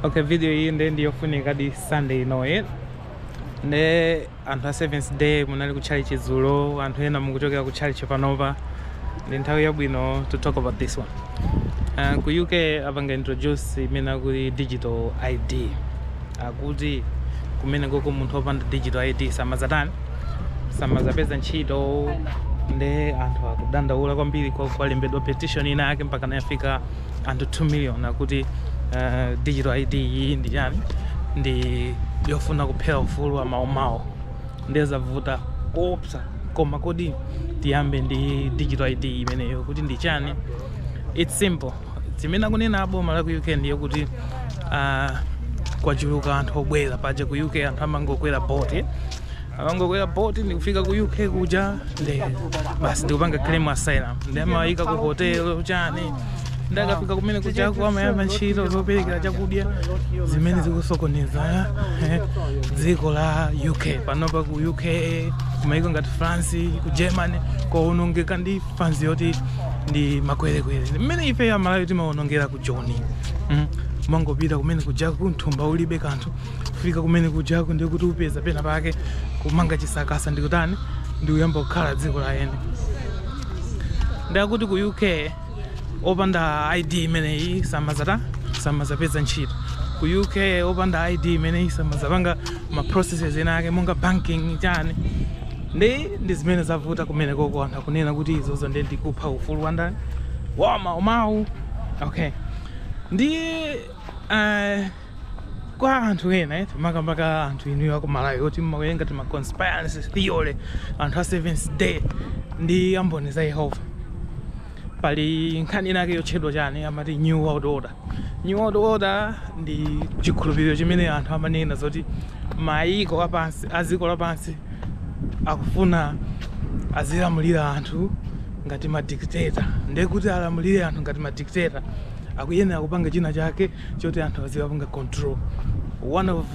Okay, video hii ndiyo funika di Sunday inoye. Ne anthu 7th day munali kuchali chizulo, anthu ena mukuchokera kuchali chipanova. Ndi nthawi yabwino to talk about this one. Ku UK abanga introduce imena kuli digital ID. Akuti kumene koko munthu opanda digital ID samazapeza ntchito. Nde anthu akudandaula kwambiri kwa lembedwa petition ina yake mpaka nafika anthu 2 million akuti digital ID hii ndi yani ndi yofuna kuphera ufulu wa maomao ndeza vuta kopsa koma kodi tiyambe ndi digital ID imeneyo kuti ndi chani. It's simple. Timena kunena abo mala ku UK ndiyo kuti kwachuluka anthu obwera paja ku UK anthu amangokwera boat. Amangokwera boat ndi kufika ku UK kuja ndi basi ndi kupanga claim asylum. Ndi amayika ku hotel chani. Ndakafika kumene kuchako amayamba ntchito zoperekera chakudya zimene zikusokoneza dziko la UK. Panopa ku UK kumayiko ngati France, ku Germany kwaonongeka ndi fanzi yoti ndi makwerekwere. Mmene ife ya Malawi timaonongera ku Joni. Mangopita kumene kujako nthumba ulibe kanthu. Kufika kumene kujako ndi kuti upeza pena pake kumanga chisakasa ndi kutani ndi uyamba kukhala dziko la ene. Ndakuti ku UK opanda ID imeneyi samazapeza ntchito. Ku UK opanda ID imeneyi samazapanga ma processes ena yake monga banking chani. Ndi zimene zavuta kumene koko anthu akunena kuti izozo ndi ndikupha ufulu wandani wa maomao. Okay. Ndi kwa anthu ena makambaka anthu inu ya ku Malawi oti mmakuyenga tima conspiracy theory anthu 7th day ndi amboni za Yehova. Pali nkhani nake yotchedwa chani amati New World Order. New World Order ndi chikhulupiriro chimene anthu amanena zoti maiko apansi aziko lapansi akufuna azilamulira anthu ngati ma dictator. Ndiye kuti alamulire anthu ngati ma dictator akuyenera kupanga china chake choti anthu azipanga control. One of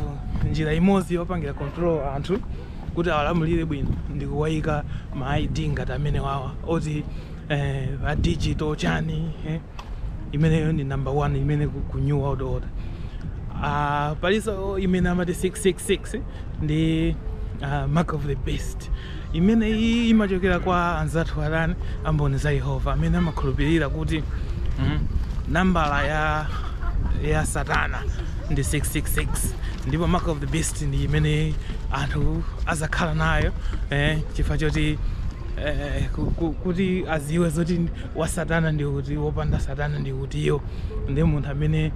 njira imodzi yopangira control anthu kuti alamulire bwino ndi kuwayika ma ID ngati amene wawa oti a digital chani imeneyo ni number 1 imene ku New World Order. Paliso imene amati 666 ndi mark of the beast. Imene iyi imachokera kwa anzathu alani amboni za Yehova amene amakhulupirira kuti nambala ya Satana ndi 666 ndipo mark of the beast ndi imene anthu azakhala nayo chifukwa choti kuti aziwe zoti wa Satana ndi kuti wopanda Satana ndi kuti yo ndi munthu amene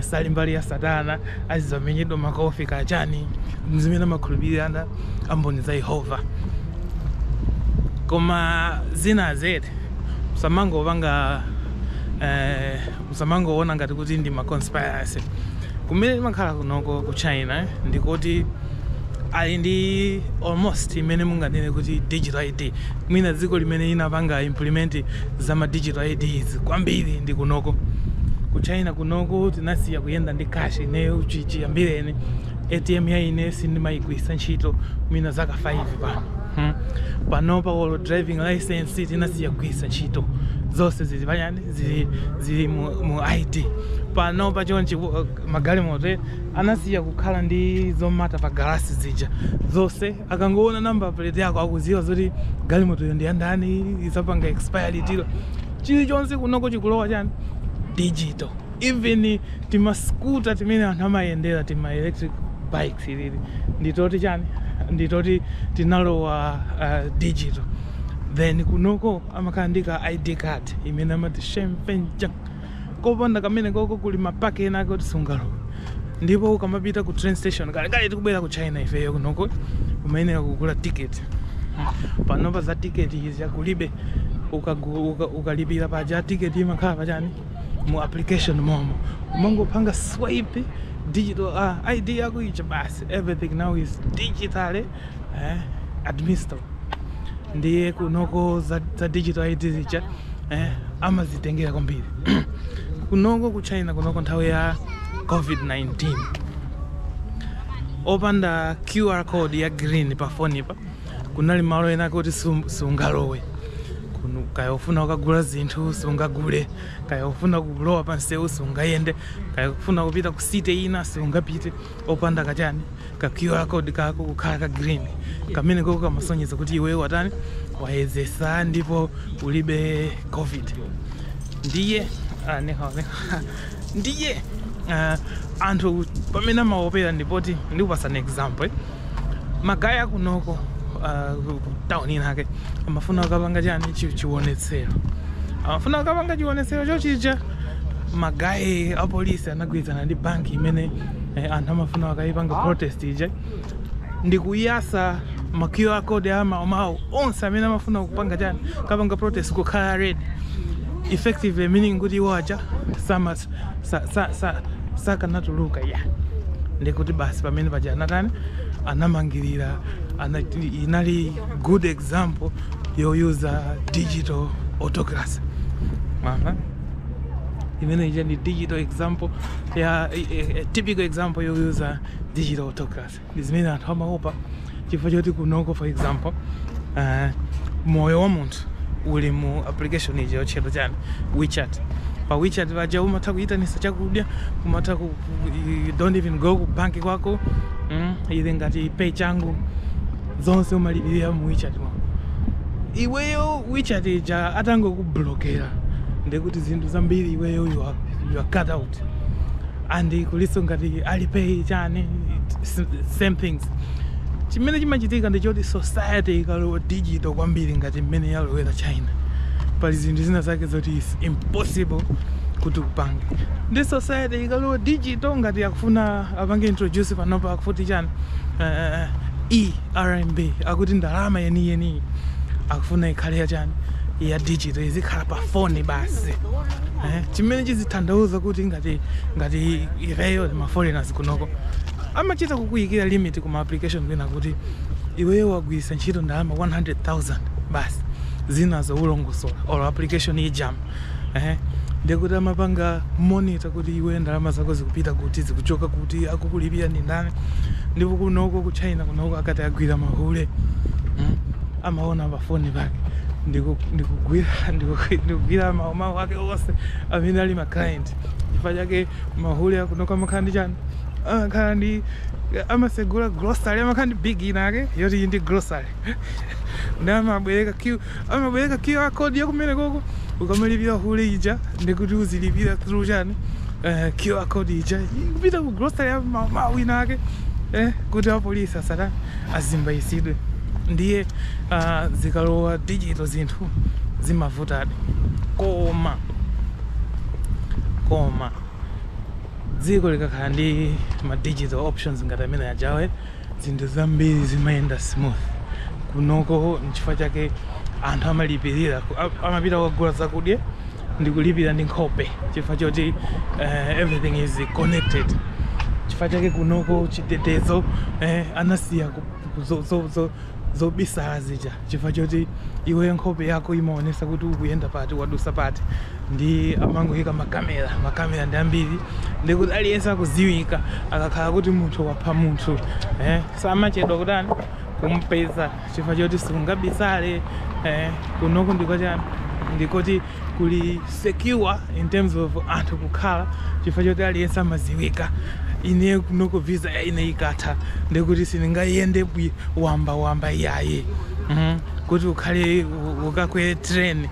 sali mbali ya Satana azizamenyedwa makofika achani zimene amakhulupirira amboni za Yehova. Koma zina zedi musamangoona ngati kuti ndi ma conspiracy. Kumene makhala kunoko ku China ndikuti ali ndi almost imene munganene kuti digital ID. Mwina dziko limene inapanga implement za ma digital IDs kwambiri ndi kunoko ku China. Kunoko tinasiya kuyenda ndi cash ineyo chiyambireni. ATM ya ine sindimayigwisa ntchito mwina zaka 5 pano. Panopa wolo driving license tinasiya kugwisa ntchito zonse zili mu ID. Panopa chonchi magalimoto anasiya kukhala ndi zomata pa galasi zija zonse akangoona number plate yako akuziwa zoti galimoto yo ndi yandani isapanga expired tilo chilichonse kunoko chikulowa chani digital. Even tima scooter timene anthu amayendera tima electric bikes ilili nditoti chani nditoti tinalowa digital. Then kunoko amakandika ID card imene amati shempenja kopanda kamene koko kuli mapake ena kuti sungalo. Ndipo ukamapita ku train station kale tikubwera ku China ifeyo kunoko umayenera kugula ticket. Panopa za ticket izi yakulibe ukalipira paja ticket imakhala pachani mu application momo umangopanga swipe digital ID yako icha basi everything now is digital administered. Ndiye kunoko za digital ID zicha amazitengera kwambiri. Kunoko ku China kunoko nthawi ya COVID-19 opanda QR code ya green pa phone pa kunali malo ena kuti sungalowe kaya ufuna ukagula zinthu sungagule, kaya ufuna kulowa pansewu sungayende, kaya ufuna kupita ku city ina sungapite opanda kachani ka QR code kako kukhala ka green kamene koko kamasonyeza kuti iwe watani wayezesa ndipo ulibe covid. Ndiye ndiye anthu pamene amaopera ndipoti ndikupasa an example magaya kunoko town inake amafuna ukapanga chani chiwonetsero, amafuna ukapanga chiwonetsero chochija magayi a polisi anagwirizana ndi banki imene anthu amafuna akayipanga protest ija ndikuyasa ma QR code ama onse amene amafuna kupanga chani kapanga protest kukhala red effectively, meaning kuti waja sakanatuluka ya ndikuti basi pamene paja anatani anamangirira inali good example yoyuza digital autocracy. Imene ija ni digital example ya typical example yoyuza digital autocracy. Zimene anthu amaopa chifukwa choti kunoko for example moyo wa munthu uli mu application ija yotchedwa chani WeChat. Pa WeChat vaja umatha kuyitanisa chakudya, umatha you don't even go ku banki kwako, ile ngati pay changu zonse umalipirira mu WeChat mwa. Iweyo WeChat ija atangokublokera ndekuti zinthu zambiri iweyo you are cut out. And kuliso ngati Alipay chani same things. Chimene chimachitika ndichoti society ikalowa digital kwambiri ngati mmene yalowera China. Pali zinthu zina zake zoti is impossible kuti kupanga. Ndi society ikalowa digital ngati yakufuna apange introduce panopa akufuti chani RMB akuti ndalama yeni akufuna ikhale ya chani ya digital izikhala pa phone basi. Chimene chizithandauza kuti ngati ireyo ma foreigners kunoko amachita kukuyikira limit kuma application kwina kuti iweyo wagwisa ntchito ndalama 100,000 basi zinazo ulongosola or application ijam. Ndikuti amapanga monitor kuti iwe ndalama zako zikupita kuti zikuchoka kuti akukulipira ndi ndani. Ndipo kunoko ku China kunoko akati agwira mahule amaona pa phone pake ndikugwira mawu ake onse amene ali ma client. Chifukwa chake mahule akunoka amakhala ndi chani amakhala ndi amasegula grocery, amakhala ndi big inake yoti ndi grocery amabwereka QR code yakumene koko ukamalipira hule ija ndikuti uzilipira through chani QR code ija kupita ku grocery mawu inake kuti apolisi asatani azimbayisidwe. Ndiye zikalowa digital zinthu zimavutadi koma dziko likakhala ndi ma digital options ngati amene ajawe zinthu zambiri zimayenda smooth. Kunoko nchifukwa chake anthu amalipirira amapita kugula zakudya ndikulipira ndi nkhope chifukwa choti everything is connected. Chifukwa chake kunoko chitetezo anasiya zobisala zija chifukwa choti iwe nkhope yako imaonesa kuti ukuyenda pati wadusa pati. Ndi amangoyika makamera ndi ambiri ndikuti aliyense akuziwika akakhala kuti munthu wapha munthu samachedwa kutani kumpeza chifukwa choti sungabisale. Kunoko ndikoti kuli secure in terms of anthu kukhala chifukwa choti aliyense amaziwika. Ine kunoko visa ya ine ikatha ndikuti siningayende wamba yaye kuti ukhale ukakwere train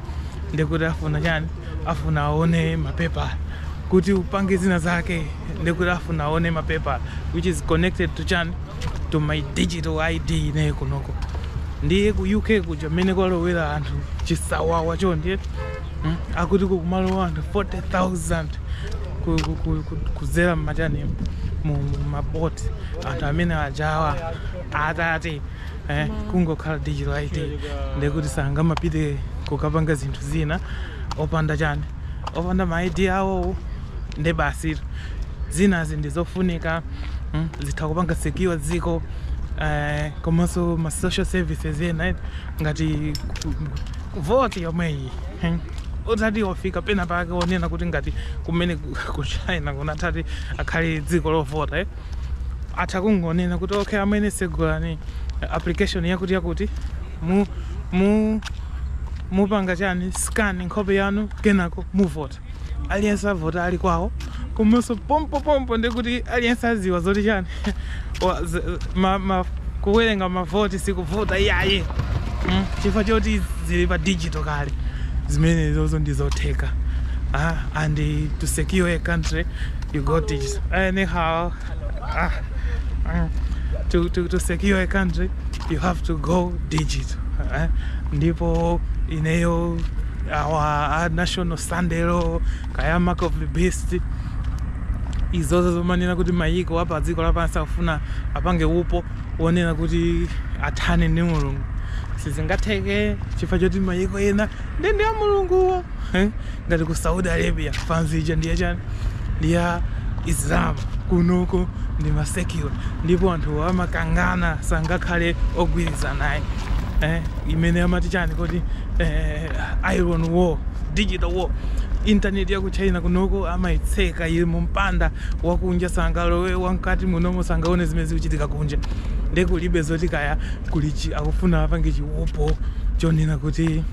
ndikuti afuna chani afuna aone mapepa kuti upange zina zake ndikuti afuna aone mapepa which is connected to chani to my digital ID ine kunoko. Ndiye ku UK kuja mmene kwalowera anthu chisawawa chonde akuti kumalowa anthu 40,000 kuzera mmachani mu maboti anthu amene ajawa atati kungokhala digital ID ndikuti sangamapite kukapanga zinthu zina opanda chani opanda ma ID awo nde basi zinazi ndizofunika zitha kupanga secure dziko. Komanso ma social services ena ngati vote yomweyi utati wafika pena pake onena kuti ngati kumene ku China kunatati akhali dziko lovota atha kungonena kuti okay amene segulani application yakuti mu mupanga chani scan nkhope yanu kenako muvota aliyense avota ali kwawo komanso pompo ndikuti aliyense aziwa zoti chani kuwerenga mavoti sikuvota iyaye chifukwa choti zili pa digital kale zimene zozo ndizotheka and to secure a country you got digital anyhow to secure a country you have to go digital ndipo ineyo our national SANDE kaya mark of the beast izozo zomanena kuti mayiko apa dziko lapansi afuna apange upo wonena kuti athane ndi mulungu sizingatheke chifukwa choti mayiko ena ndi ya mulunguwo ngati ku Saudi Arabia fanzija ndiye chani ndiya Islam kunoko ndi masecular ndipo anthu amakangana sangakhale ogwiriza naye imene amati chani kuti iron war digital war internet ya ku China kunoko amaitseka ili mumpanda wakunja sangalowe wankati munomo sangaone zimene zikuchitika kunja ndekulibe zoti kaya kulichi akufuna apange chiupo chonena kuti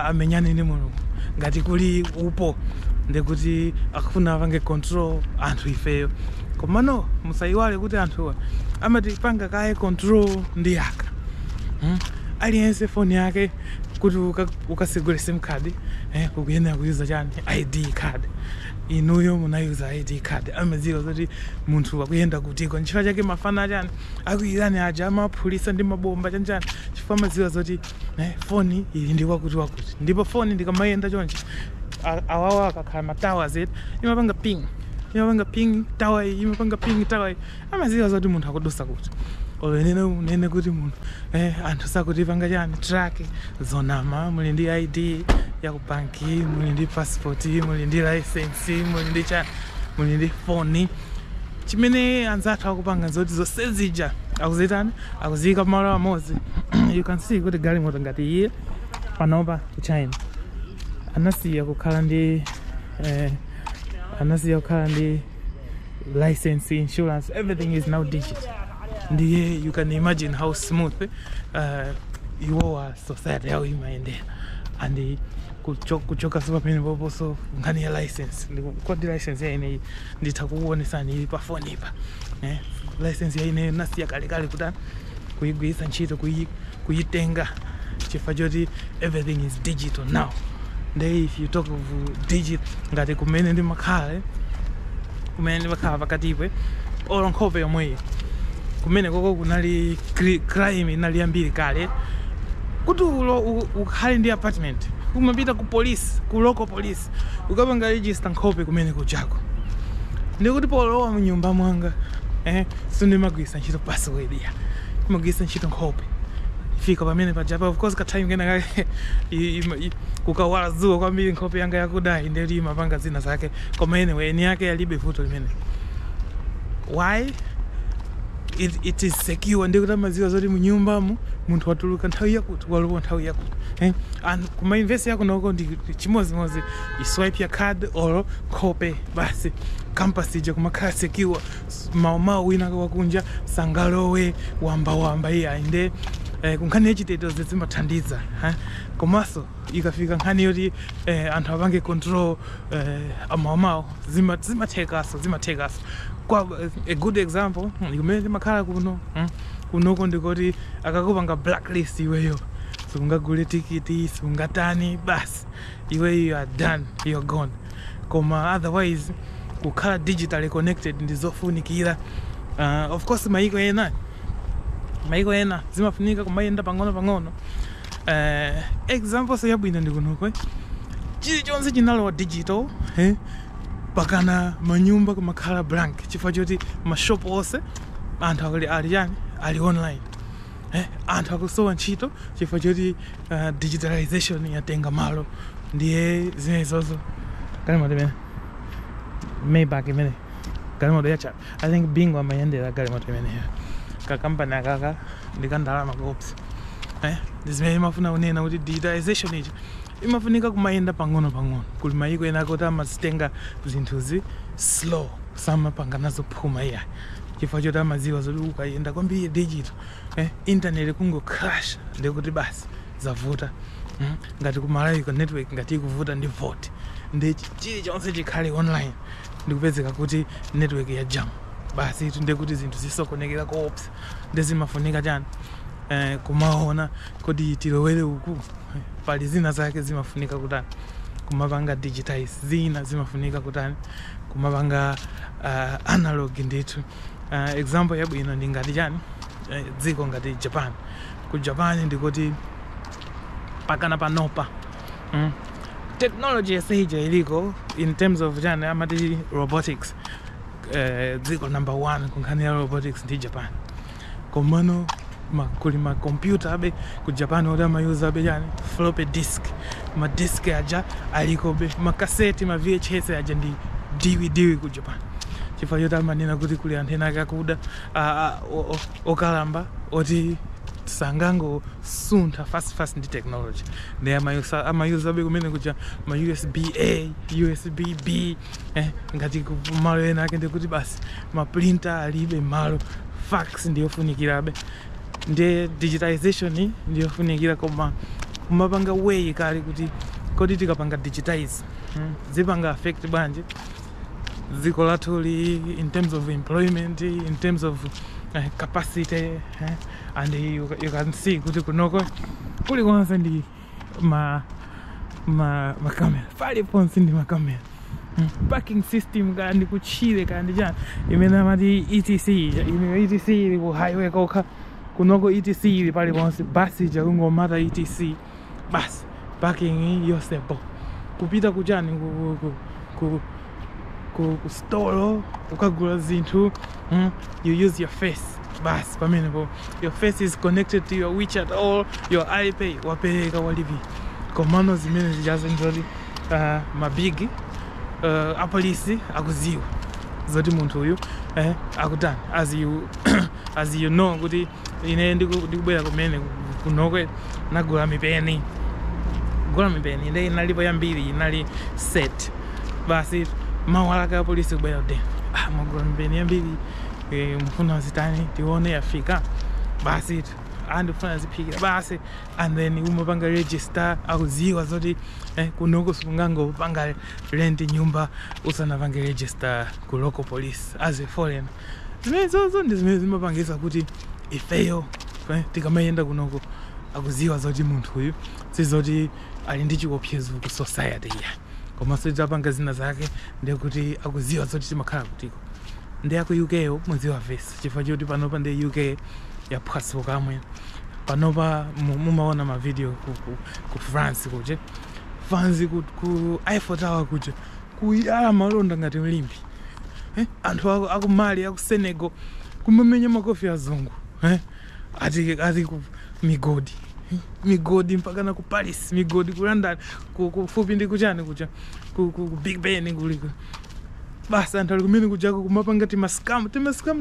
amenyane ndi mulungu ngati kuli upo ndekuti akufuna apange control anthu ifeyo komano musayiwale kuti anthuwa amatipanga kaye control ndi yaka aliyense phone yake kuti ukasegule sim card kukuyenera kuyuza chani ID card inuyo munayuza ID card amaziwa zoti munthu akuyenda kutiko nchifukwa chake mafana chani akuyirani aja amaphulisa ndi mabomba chanchani chifukwa amaziwa zoti phone ili ndi wakuti ndipo phone ndikamayenda chonchi awawa akakhala matawa zetu imapanga ping tawa imapanga ping tawa amaziwa zoti munthu akudusa kuti nene kuti munthu anthu sakuti panga chani track zonama muli ndi ID ya ku banki muli ndi passport muli ndi license muli ndi chani muli ndi phone chimene anzathu akupanga zoti zosezija akuzitani akuzika malo amodzi you can see kuti galimoto ngati iye panopa ku China anasiya kukhala ndi license insurance everything is now digital ndiye you can imagine how smooth your society how imaendera and kuchoka super pamene poposo ngani ya license kodi license ya ine nditha kuonesani ili pa phone ipa license ya ine nasiya kale kutani kuyigwisa ntchito kuyitenga chifukwa choti everything is digital now then if you talk of digital ngati kumene ndimakhala pakatipe nkhope yomweyo kumene koko kunali crime inali yambiri kale kuti ukhale ndi apartment umapita ku police ku local police ukapanga register nkhope kumene kuchako ndikuti polowa mu nyumba mwanga sindimagwisa ntchito password ya magwisa ntchito nkhope fika pamene pajapa of course ka time kena kukawala zuwa kwambiri nkhope yanga yakudai ndeli imapanga zina zake koma anyway eni yake yalibe vuto limene why it is secure ndikuti amaziwa zoti munyumbamo munthu watuluka nthawi yakuti walowa nthawi yakuti and kuma invest yako noko ndi chimozimozi iswipe ya card or khope basi campus ija kumakhala secure mau wina wakunja sangalowe wamba iya inde kunkhani yachitetezo zimathandiza komanso ikafika nkhani yoti anthu apange control amaumawo zimathekaso kwa a good example kumene timakhala kunoko ndikoti akakupanga blacklist iweyo sungagule tikiti sungatani basi iweyo you are done, you are gone koma otherwise kukhala digitally connected ndizofunikira of course mayiko ena zimafunika kumayenda pang'ono example sayabwino ndikunoko chilichonse chinalowa digital pakana manyumba kumakhala blank chifukwa choti mashop onse anthu ali online anthu akusowa ntchito chifukwa choti digitalization yatenga malo ndiye zinezozo galimoto imene Maybach imene galimoto yacha I think bingo amayendera galimoto imene kakampani akaka ndikandalama kops zimene imafuna kunena kuti digitalization iji imafunika kumayenda pang'ono kuli mayiko ena kuti amazitenga zinthuzi slow samapanga nazo phuma iya chifukwa choti amaziwa zoti ukayenda kwambiri digital internet kungo crash ndikuti basi zavuta ngati kumalaika network ngati ikuvuta ndi vote ndi chilichonse chikhale online ndikupezeka kuti network ya jam basi tunde kuti zinthu zisokonekera koopsa ndizimafunika chani kumaona kodi tilowere uku pali zina zake zimafunika kutani kumapanga digitize zina zimafunika kutani kumapanga analog ndithu example yabwino ndi ngati chani dziko ngati Japan ku Japan ndikuti pakana panopa technology yasija iliko in terms of chani amati robotics dziko number 1 kunkhani ya robotics ndi Japan komano kuli ma computer abe ku Japan oda mayuza abe chani floppy disk ma disk aja aliko be ma cassette ma VHS aja ndi DVD ku Japan chifukwa choti amanena kuti kuli anthu akakuda okalamba oti sangango suntha fast ndi technology ndi amayuza abe kumene kuja ma USB A USB B ngati kumalo ena ake ndikuti basi ma printer alibe malo fax ndiyofunikira abe ndi digitization ndiyofunikira koma kumapanga way kali kuti kodi tikapanga digitize zipanga affect banje ziko latuli in terms of employment, in terms of capacity, and you can see kuti kunoko kuli kwanza ndi ma camera 5 phones ndi ma camera parking system kandi kuchile kandi jana imene amati ETC ili ku highway kokha kunoko ETC ili pali ponse basi jakungomata ETC basi parking yosepo kupita kujani ku store ukagula zinthu you use your face basi pamenepo your face is connected to your WeChat or your iPay wapereka walivi komano zimene zijaza ndoti mabigi apolisi akuziwa zoti munthu uyu akutani as you know kuti ine ndikubwera kumene kunokwe nagula mipeni ndi inalipo yambiri inali set basi mawalaka apolisi kubwera kuti magula mipeni yambiri mfuna zitani tione yafika basi andifuna ziphikira basi and then umapanga register akuziwa zoti kunoko sungangopanga rent nyumba usanapange register ku local police as a foreigner zimenezo ndi zimene zimapangisa kuti ifeyo tikamayenda kunoko akuziwa zoti munthu uyu sizoti ali ndi chiopsezo ku society ya koma sitapanga zina zake ndikuti akuziwa zoti timakhala kutiko ndi aku UK yo muziwa vesi chifukwa choti panopa ndi UK yaphwasuka kamwe panopa mumaona ma video ku France kuje fanzi ku Eiffel Tower kuje kuyala malonda ngati mlimbi anthu aku Mali aku Senegal kumamenya makofi azungu ati ku migodi mpaka na ku Paris migodi ku London kufupi ndi kuchani kuja ku Big Ben kuliko basi anthu ali kumene kujako kumapanga timascam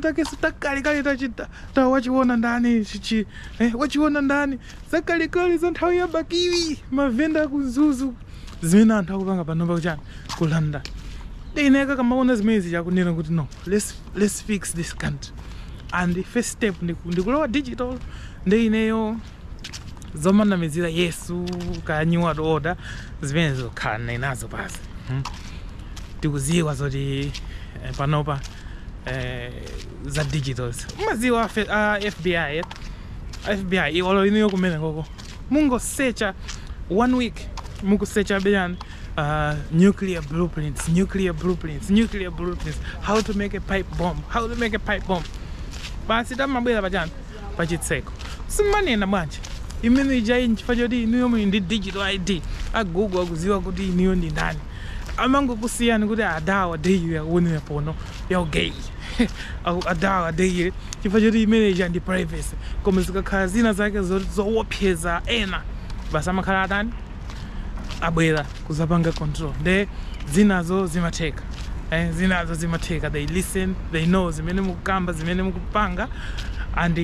take sitakali tachita tawachiona ndani chichi wachiona ndani zakali za nthawi ya bakiwi mavenda kuzuzu zimene anthu akupanga panopa kuchani kulanda ineka kamaona zimene zichakunena kuti no let's fix this country and the first step ndikulowa digital ndi ineyo zomanamizira Yesu kanyiwa order zimene zokhala inazo basi tikuziwa zoti panopa za digitals maziwa FBI olo iniyo kumene koko mungo searcha 1 week mungo searcha beyond nuclear blueprints how to make a pipe bomb basi tamabwera pachani pachitseko simanena bwanje imene ijai nchifukwa choti iniyo ndi digital ID Google akuziwa kuti iniyo ndi ndani amango kusiyani kuti adawa deyi yakuonera pono ya gay adawa deyi chifukwa choti imene ija ndi privacy koma zikakhala zina zake zoopseza ena basi amakhala atani abwera kuzapanga control nde zinazo zimatheka they listen they know zimene mukukamba zimene mukupanga and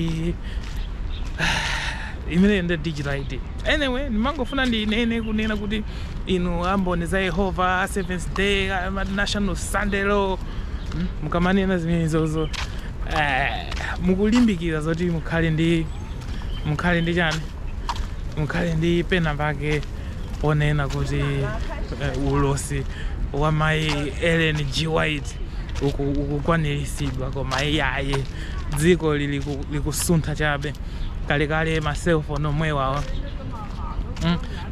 imene ndi digital ID anyway nimangofuna ndinene kunena kuti inu ambone za Yehova Seventh Day National SANDE lo mukamanena zimene zozo mukulimbikira zoti mukhale ndi chani mukhale ndi pena pake onena kuti ulosi wa mai Ellen G. White ukukwaniritsidwa koma iyaye dziko likusuntha chabe. Kalekale ma cellphone omwewa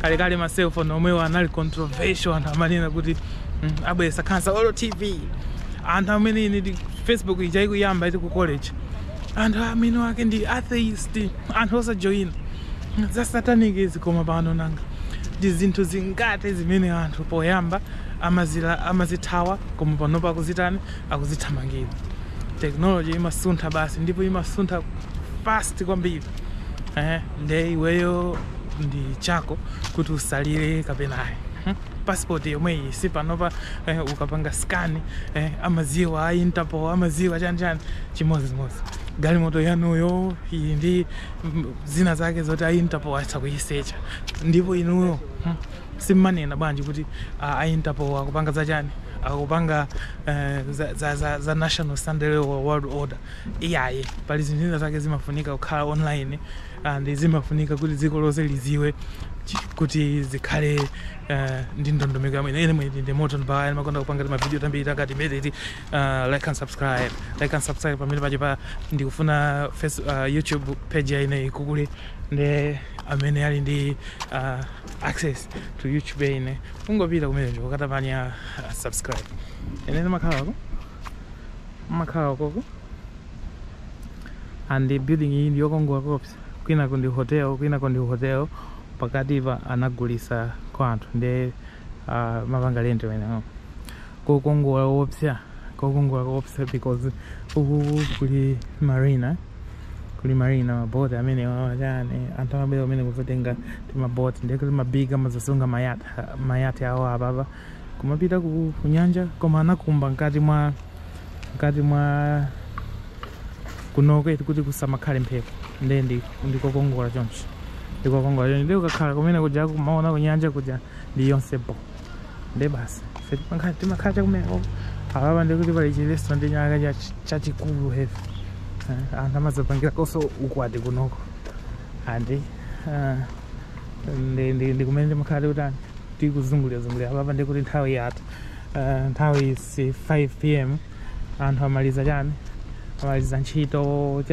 kalekale ma cellphone omwewa anali controversial, anthu amanena kuti abwesa khansa olo TV. Anthu amene ndi Facebook ija ikuyamba iti ku college, anthu amene wake ndi atheist, anthu osajoyina Njasataniki zikoma pano nanga ndi zinthu zingati zimene anthu poyamba amazithawa koma panopa akuzitani akuzithamangira. Technology imasuntha basi, ndipo imasuntha fast kwambiri. Nde iweyo ndi chako kuti usalire kapenayi. Passport yomweyi si panopa ukapanga scan amaziwa a Interpol, amaziwa chani chimozimozi. Galimoto yanuyo iyi ndi zina zake zoti a Interpol atha kuyisecha, ndipo inuyo simmanena bwanji kuti a Interpol akupanga zachani, akupanga za national SANDE world order. Iyaye pali zinthu zake zimafunika kukhala online, and zimafunika kuti dziko lonse liziwe kuti zikhale ndi ndondomeko yamwino. Ine mwini ndi moto mpaka makonda kupanga ma video tambiri takati mediti like and subscribe pamene pachipa ndikufuna YouTube page ya ine ikukule, ndi amene ali ndi access to YouTube ine ungopita kumene njo ukatapanya subscribe. Ine makhala koko and building iyi ndiyokongola kopsa, kwina kundi hotel pakati pa anagulisa kwa anthu ndi mapanga lente wena kokongola opsa because kuli marina maboti amene wachani anthu amabwera amene kuzotenga timaboti ndi kuti mabiga amazosunga mayati awo apapa kumapita ku nyanja, koma anakumba mkati mwa kunoke kuti kusamakhale mphepo. Ndikokongola choncho ndi ukakhala kumene kuja kumaona kunyanja kuja ndi yonse bo ndi basi timakhala chakumeko apapa ndikuti pali chi restaurant nyaka chachikulu hefe anthu amazapangira koso ukwati kunoko andi ndi kumene ndimakhala kutani tikuzungulira apapa ndikuti nthawi yatha nthawi si 5 PM anthu amaliza ntchito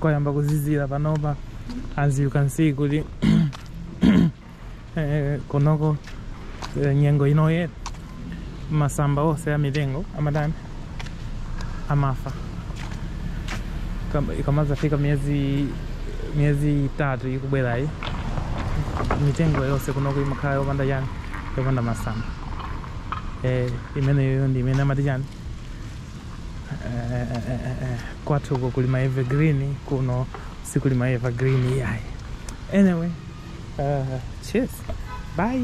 koyamba kuzizira panopa. As you can see kuti konoko nyengo inoye masamba ose ya mitengo amatani amafa ikamazafika miezi 3 ikubwerayi mitengo yose kunoko imakhala yopanda masamba. Imeneyo ndi imene amati chani kwathuko kulima evergreen, kuno sikulima evergreen yayi. Anyway, cheers, bye.